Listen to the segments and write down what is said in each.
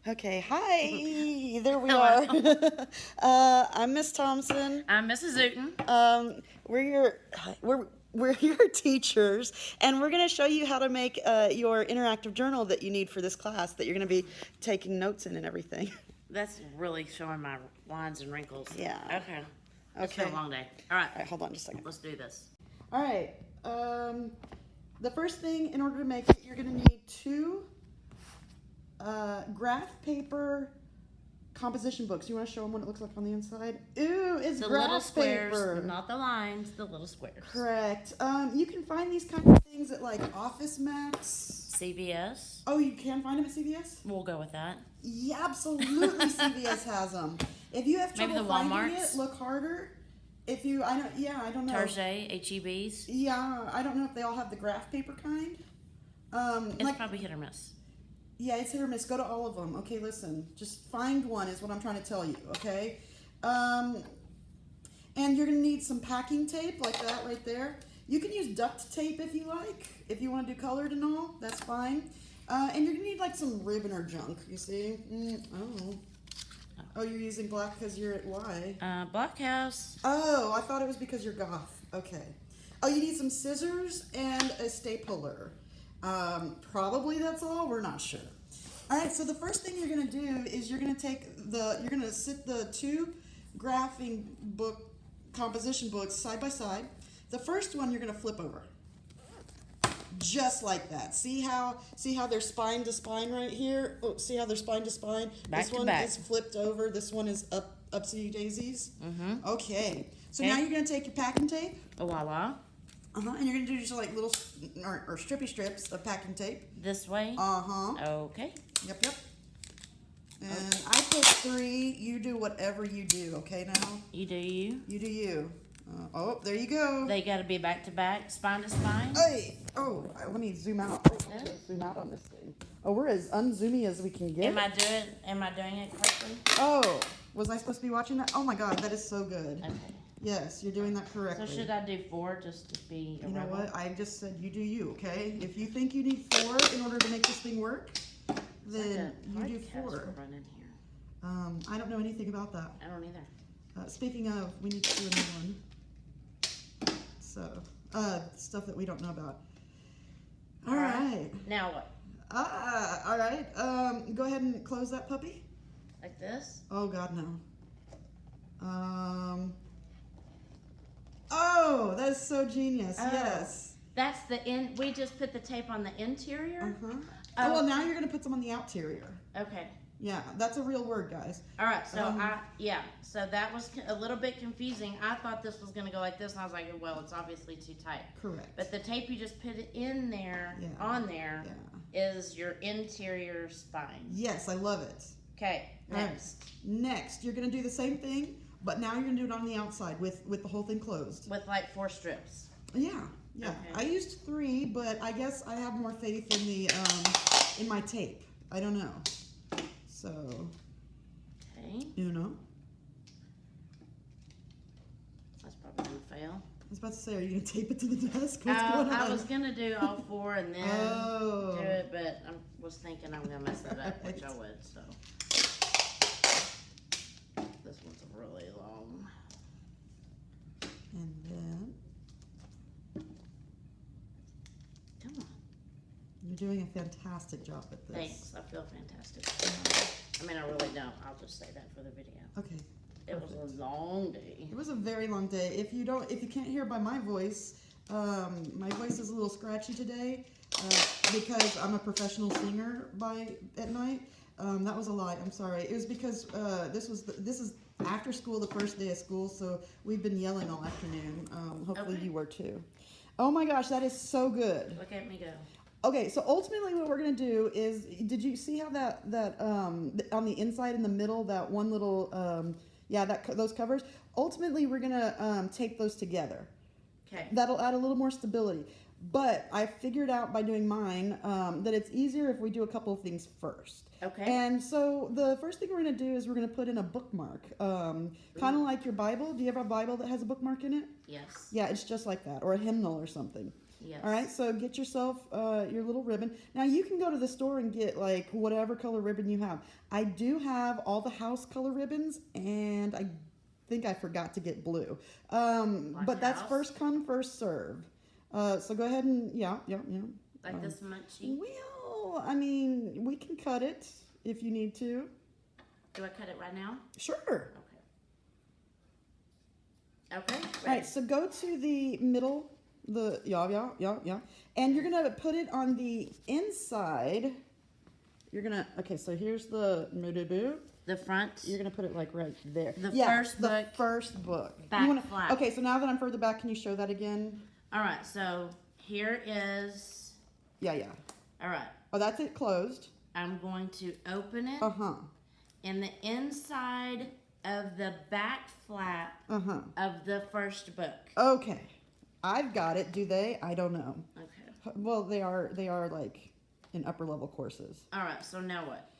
Okay, hi. There we Hello. are. I'm Miss Thompson. I'm Mrs. Outen. We're your we're your teachers, and we're going to show you how to make your interactive journal that you need for this class that you're going to be taking notes in and everything. That's really showing my lines and wrinkles. Yeah. Okay. It's been a long day. All All right, hold on just a second. let's do this. All right. The first thing, in order to make it, you're going to need two graph paper composition books. You want to show them what it looks like on the inside? Ooh, it's The graph little squares, paper. not the lines, the little squares. Correct. You can find these kinds of things at like Office Max. CVS. Oh, you can find them at CVS? We'll go with that. Yeah, absolutely. CVS has them. If you have trouble Maybe the finding Walmarts? it, look harder. If you, I don't know. Target, HEBs. Yeah, I don't know if they all have the graph paper kind. It's probably hit or miss. Yeah, it's hit or miss. Go to all of them. Okay, listen. Just find one is what I'm trying to tell you, okay? And you're going to need some packing tape like that right there. You can use duct tape if you like. If you want to do colored and all, that's fine. And you're going to need like some ribbon or junk, you see? Oh, you're using black because you're at Y. Black House. Oh, I thought it was because you're goth. Okay. Oh, you need some scissors and a stapler. Probably that's all. We're not sure. All right. So the first thing you're going to do is you're going to sit the two graphing book composition books side by side. The first one you're going to flip over. Just like that. See how they're spine to spine right here? Oh, see how they're spine to spine? Back This to one back. is flipped over. This one is upsy daisies. Mm-hmm. Okay. So Okay. now you're going to take your packing tape. A voila. And you're going to do just like little or strippy strips of packing tape. This way. Okay. Yep. And I put 3. You do whatever you do, okay now? You do you. You do you. There you go. They got to be back to back, spine to spine. Hey! Let me zoom out. Zoom out on this thing. Oh, we're as unzoomy as we can get. Am I doing it correctly? Oh, was I supposed to be watching that? Oh my God, that is so good. Okay. Yes, you're doing that correctly. So should I do 4 just to be a You know rebel? what? I just said you do you, okay? If you think you need 4 in order to make this thing work, then you do 4. Running here. I don't know anything about that. I don't either. Speaking of, we need to do a new one. So, stuff that we don't know about. All right. Now what? All right. Go ahead and close that puppy. Like this? Oh God, no. Oh, that is so genius. Oh. Yes. That's the in. We just put the tape on the interior. Oh, well, now you're gonna put some on the outerior. Okay. Yeah, that's a real word, guys. All right. So So that was a little bit confusing. I thought this was gonna go like this, and I was like, well, it's obviously too tight. Correct. But the tape you just put it in there, on there, is your interior spine. Yes, I love it. Okay. Next. Next, you're gonna do the same thing, but now you're gonna do it on the outside with the whole thing closed. With like 4 strips. Yeah. Okay. I used 3, but I guess I have more faith in the in my tape. I don't know. So. Okay. You know. That's probably gonna fail. I was about to say, are you gonna tape it to the desk? What's going on? I was gonna do all 4 and then Oh. do it, but I was thinking I'm gonna mess that up, which I would. So this one's really long. And then Come on. you're doing a fantastic job at this. Thanks. I feel fantastic. I mean, I really don't. I'll just say that for the video. Okay. It was a long day. It was a very long day. If you can't hear by my voice is a little scratchy today because I'm a professional singer at night. That was a lie. I'm sorry. It was because this is after school, the first day of school, so we've been yelling all afternoon. Hopefully you were too. Oh my gosh, that is so good. Look at me go. Okay, so ultimately what we're going to do is, did you see how that on the inside in the middle, that one little, those covers? Ultimately, we're going to tape those together. Okay. That'll add a little more stability. But I figured out by doing mine that it's easier if we do a couple of things first. Okay. And so the first thing we're going to do is we're going to put in a bookmark, kind of like your Bible. Do you have a Bible that has a bookmark in it? Yes. Yeah, it's just like that, or a hymnal or something. Yes. All right, so get yourself your little ribbon. Now you can go to the store and get like whatever color ribbon you have. I do have all the house color ribbons, and I think I forgot to get blue. But that's house? first come, first serve. So go ahead and yeah. Like this much? Well, I mean, we can cut it if you need to. Do I cut it right now? Sure. Okay. All right, so go to the middle, yeah. And you're going to put it on the inside. Okay, so here's the front. You're going to put it like right there. The first book. Back flap. Okay, so now that I'm further back, can you show that again? All right, so here is. Yeah. All right. Oh, that's it closed. I'm going to open it. Uh-huh. In the inside of the back flap of the first book. Okay. I've got it. Do they? I don't know. Okay. Well, they are like in upper level courses. All right, so now what?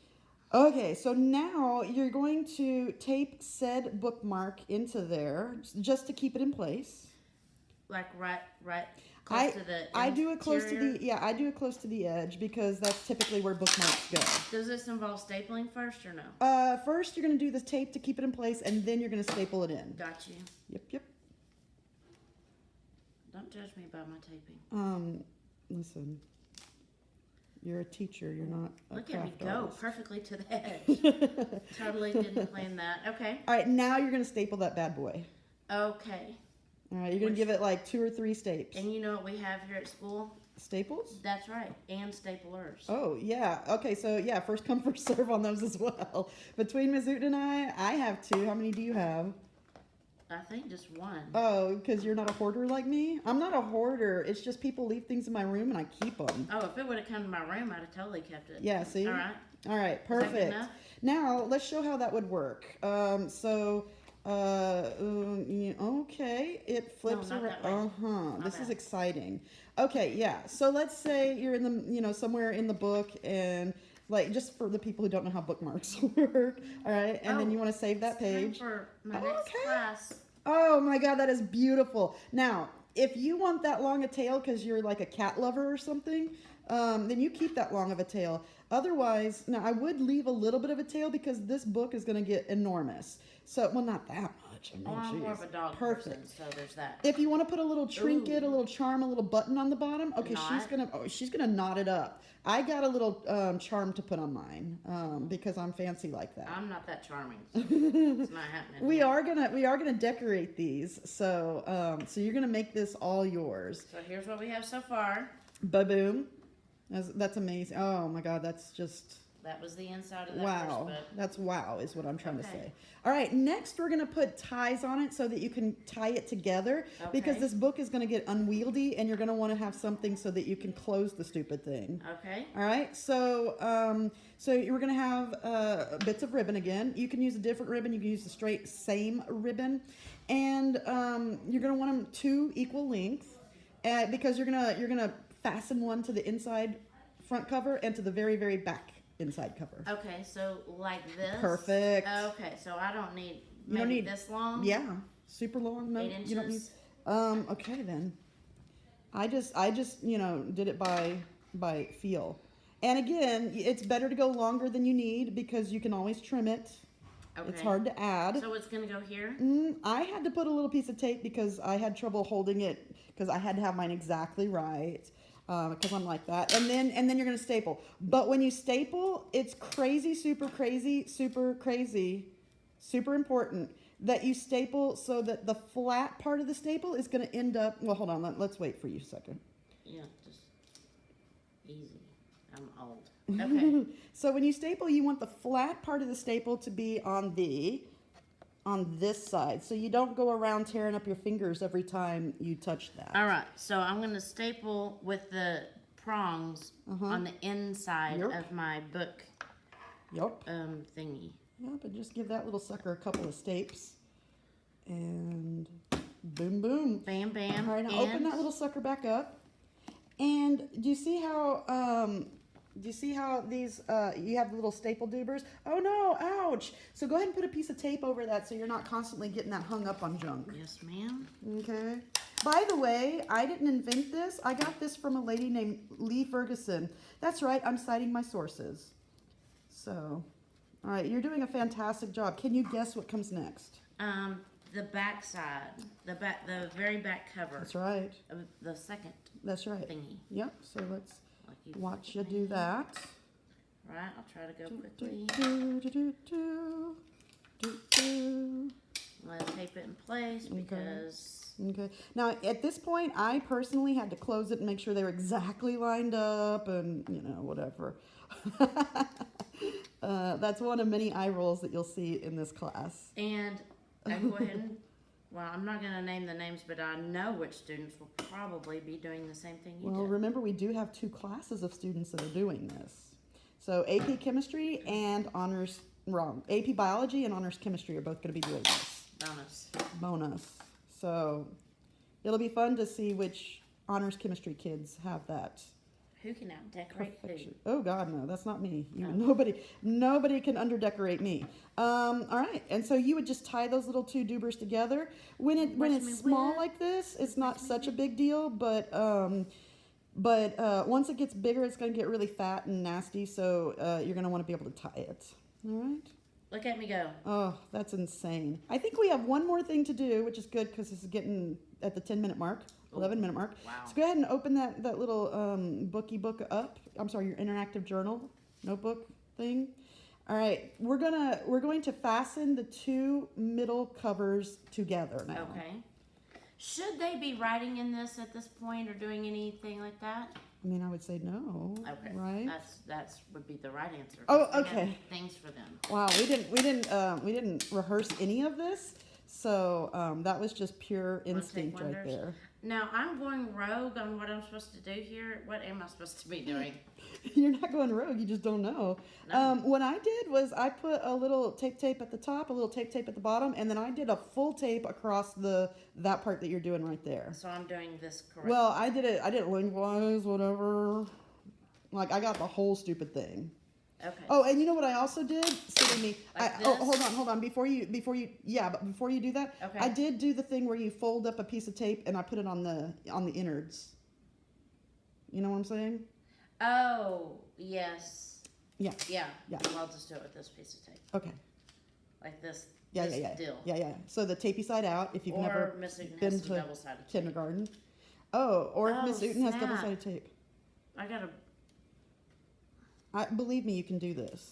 Okay, so now you're going to tape said bookmark into there just to keep it in place. Like right close to the I do it close to interior? I do it close to the edge because that's typically where bookmarks go. Does this involve stapling first or no? First you're going to do the tape to keep it in place, and then you're going to staple it in. Got you. Yep. Don't judge me by my taping. Listen. You're a teacher. You're not a Look at me craft go artist. perfectly to the edge. Totally didn't plan that. Okay. All right, now you're going to staple that bad boy. Okay. All right, you're going to give it like 2 or 3 staples. And you know what we have here at school? Staples? That's right. And staplers. Oh, yeah. Okay, so yeah, first come, first serve on those as well. Between Ms. Uten and I have 2. How many do you have? I think just 1. Oh, because you're not a hoarder like me? I'm not a hoarder. It's just people leave things in my room and I keep them. Oh, if it would have come to my room, I'd have totally kept it. Yeah, see? All right. All right, Is that good perfect. enough? Now, let's show how that would work. Okay, it flips No, not around. that way. This bad. is exciting. Okay, yeah. So let's say you're in the, somewhere in the book, and like just for the people who don't know how bookmarks work, all right. And then you want to save that page. For my next class. Oh my God, that is beautiful. Now, if you want that long a tail because you're like a cat lover or something, then you keep that long of a tail. Otherwise, now I would leave a little bit of a tail because this book is going to get enormous. So, well, not that much. I mean, I'm more of geez. a dog person, so there's that. If you want to put a little trinket, Ooh. a little charm, a little button on the bottom, okay, Knot? she's gonna knot it up. I got a little charm to put on mine because I'm fancy like that. I'm not that charming. So it's not happening. We are gonna decorate these, so you're gonna make this all yours. So here's what we have so far. Ba-boom. That's amazing. Oh my God, that's just That was the inside of that wow. first book. That's wow is what I'm trying to Okay. say. All right, next we're gonna put ties on it so that you can tie it together because Okay. this book is gonna get unwieldy and you're gonna want to have something so that you can close the stupid thing. Okay. All right, so you're gonna have bits of ribbon again. You can use a different ribbon. You can use the straight same ribbon, and you're gonna want them 2 equal length, because you're gonna fasten one to the inside front cover and to the very very back inside cover. Okay, so like this. Perfect. Okay, so I don't need You don't need this long. Yeah, super long. No, 8 you don't need. inches? Okay then. I just did it by feel. And again, it's better to go longer than you need because you can always trim it. Okay. It's hard to add. So it's gonna go here. I had to put a little piece of tape because I had trouble holding it because I had to have mine exactly right. Because I'm like that, and then you're gonna staple. But when you staple, it's super important that you staple so that the flat part of the staple is gonna end up. Well, hold on, let's wait for you a second. Yeah, just easy. I'm old. Okay. So when you staple, you want the flat part of the staple to be on this side, so you don't go around tearing up your fingers every time you touch that. All right, so I'm going to staple with the prongs on the inside Yep. of my book Yep. thingy. Yep, and just give that little sucker a couple of stapes. And boom, boom. Bam, bam. All right, now open that little sucker back up. And do you see how these, you have the little staple dubers? Oh no, ouch. So go ahead and put a piece of tape over that so you're not constantly getting that hung up on junk. Yes, ma'am. Okay. By the way, I didn't invent this. I got this from a lady named Lee Ferguson. That's right, I'm citing my sources. So, all right, you're doing a fantastic job. Can you guess what comes next? The back side, the very back cover. That's right. Of the second. That's right. Thingy. Yep. So let's Like watch you do that. Right. I'll try to go quickly. I'm gonna tape it in place because. Okay. Now at this point, I personally had to close it and make sure they were exactly lined up, and whatever. That's one of many eye rolls that you'll see in this class. And I go ahead and, well, I'm not going to name the names, but I know which students will probably be doing the same thing you Well, did. remember we do have 2 classes of students that are doing this. So AP Chemistry and AP Biology and Honors Chemistry are both going to be doing this. Bonus. So it'll be fun to see which Honors Chemistry kids have that. Who can out-decorate who? Oh God, no, that's not me. No. Nobody can underdecorate me. All right, and so you would just tie those little 2 dubers together. When it's small like this, it's not such a big deal. But once it gets bigger, it's going to get really fat and nasty. So you're going to want to be able to tie it. All right. Look at me go. Oh, that's insane. I think we have one more thing to do, which is good because this is getting at the 10-minute mark. 11-minute mark. Wow. So go ahead and open that little book up. I'm sorry, your interactive journal notebook thing. All right, we're going to fasten the 2 middle covers together now. Okay. Should they be writing in this at this point or doing anything like that? I mean, I would say no. Okay. Right. That's would be the right answer. Oh, We okay. have things for them. Wow, we didn't rehearse any of this, so that was just pure instinct right there. Now, I'm going rogue on what I'm supposed to do here. What am I supposed to be doing? You're not going rogue. You just don't know. No. What I did was I put a little tape at the top, a little tape at the bottom, and then I did a full tape across that part that you're doing right there. So I'm doing this correct. Well, I did it lengthwise, whatever. Like, I got the whole stupid thing. Okay. Oh, and you know what I also did? Silly me. Like Oh, this? hold on. Before you do that, Okay. I did do the thing where you fold up a piece of tape and I put it on the innards. You know what I'm saying? Oh, yes. Yeah. Yeah. Yeah. I'll just do it with this piece of tape. Okay. Like this. Yeah. Deal. Yeah. So the tapey side out, if you've Or never Miss Newton been has some to double-sided tape. kindergarten. Oh, or if Oh, Miss Newton has snap. double-sided tape. I gotta. Believe me, you can do this.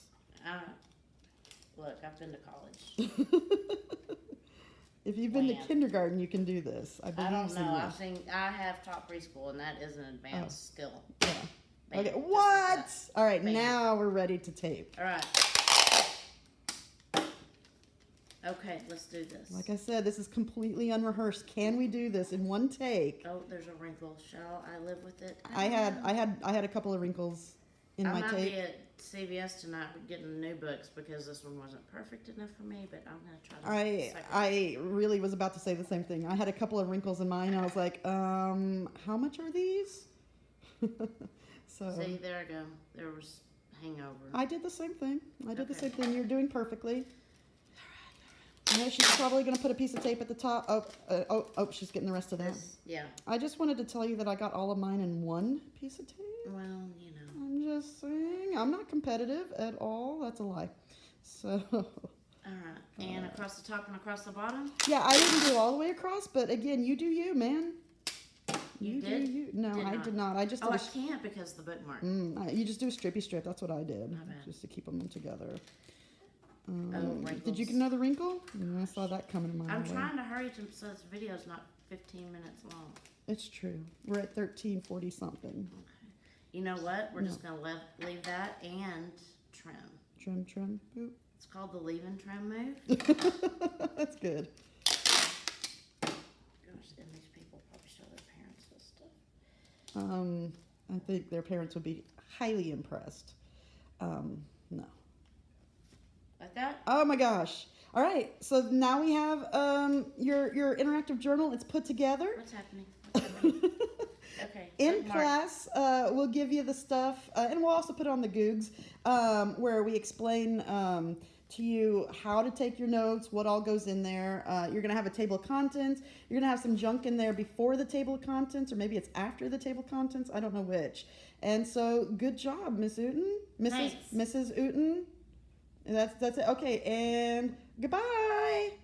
Look, I've been to college. If you've been to Man. kindergarten, you can do this. I believe I don't in know. you. I have taught preschool, and that is an advanced skill. Yeah. Bam, Okay. just like What? that. All right. Bam. Now we're ready to tape. All right. Okay, let's do this. Like I said, this is completely unrehearsed. Can we do this in one take? Oh, there's a wrinkle. Shall I live with it? I had a couple of wrinkles in I my might tape. be at CVS tonight getting new books because this one wasn't perfect enough for me, but I'm gonna try to. I really was about to say the same thing. I had a couple of wrinkles in mine. I was like, how much are these? So See, there I go. There was hangover. I did the same thing. Okay. You're doing perfectly. Yeah, she's probably going to put a piece of tape at the top. Oh, she's getting the rest of that. Yeah. I just wanted to tell you that I got all of mine in one piece of tape. Well, you know. I'm just saying. I'm not competitive at all. That's a lie. So. All right. And across the top and across the bottom? Yeah, I didn't do all the way across, but again, you do you, man. You do did? you. No, Did I not. did not. I just Oh, did I can't because of the bookmark. you just do a strippy strip. That's what I did. My bad. Just to keep them together. Wrinkles. Did you get another wrinkle? I saw that coming my I'm way. trying to hurry so this video's not 15 minutes long. It's true. We're at 13:40 something. Okay. You know what? We're just going to leave that and trim. Trim. Boop. It's called the leave and trim move. That's good. Gosh, and these people probably show their parents this stuff. I think their parents would be highly impressed. No. Like that? Oh my gosh. All right. So now we have your interactive journal. It's put together. What's happening? Okay. In bookmark. class, we'll give you the stuff, and we'll also put on the Googs, where we explain to you how to take your notes, what all goes in there. You're going to have a table of contents. You're going to have some junk in there before the table of contents, or maybe it's after the table of contents. I don't know which. And so, good job, Miss Uten. Thanks. Mrs. Uten. That's it. Okay, and goodbye.